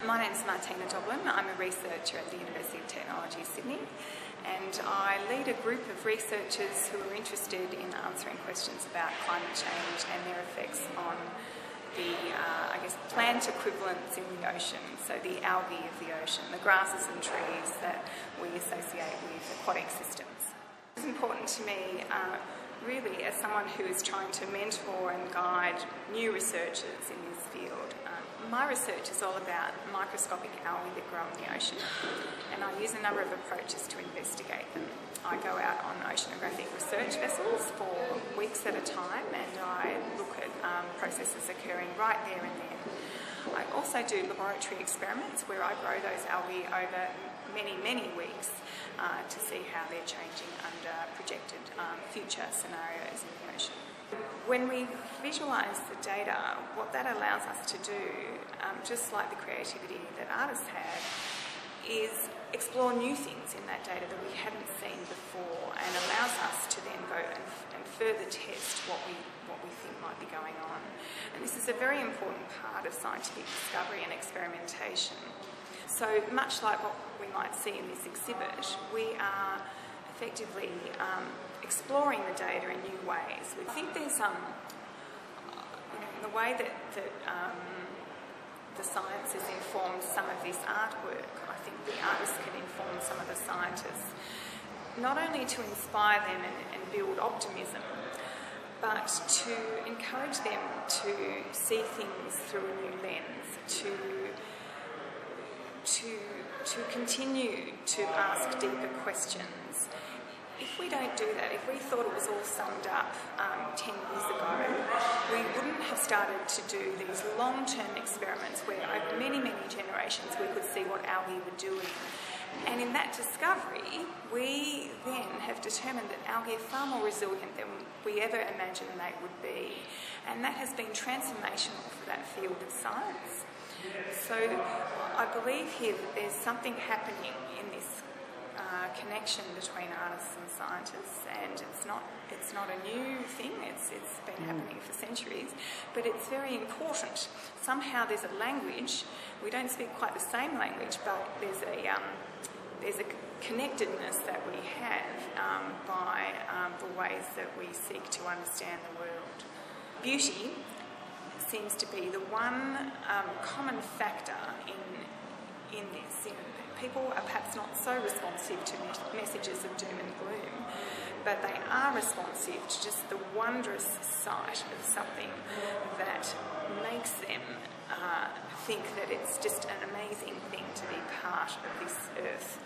My name is Martina Doblin. I'm a researcher at the University of Technology, Sydney, and I lead a group of researchers who are interested in answering questions about climate change and their effects on the, plant equivalents in the ocean, so the algae of the ocean, the grasses and trees that we associate with aquatic systems. It's important to me, really, as someone who is trying to mentor and guide new researchers in this field. My research is all about microscopic algae that grow in the ocean, and I use a number of approaches to investigate them. I go out on oceanographic research vessels for weeks at a time, and I look at processes occurring right there and then. I also do laboratory experiments where I grow those algae over many, many weeks to see how they're changing under projected future scenarios in the ocean. When we visualise the data, what that allows us to do, just like the creativity that artists have, is explore new things in that data that we hadn't seen before, and allows us to then go and further test what we think might be going on. And this is a very important part of scientific discovery and experimentation. So much like what we might see in this exhibit, we are effectively exploring the data in new ways. We think there's in the way that the science has informed some of this artwork, I think the artists can inform some of the scientists, not only to inspire them and build optimism, but to encourage them to see things through a new lens, to continue to ask deeper questions. If we don't do that, if we thought it was all summed up 10 years ago, we wouldn't have started to do these long-term experiments where over many, many generations we could see what algae were doing. And in that discovery, we then have determined that algae are far more resilient than we ever imagined they would be. And that has been transformational for that field of science. So I believe here that there's something happening in this connection between artists and scientists, and it's not a new thing. It's been happening for centuries, but it's very important. Somehow there's a language. We don't speak quite the same language, but there's a connectedness that we have by the ways that we seek to understand the world. Beauty seems to be the one common factor in this. People are perhaps not so responsive to messages of doom and gloom, but they are responsive to just the wondrous sight of something that makes them think that it's just an amazing thing to be part of this earth.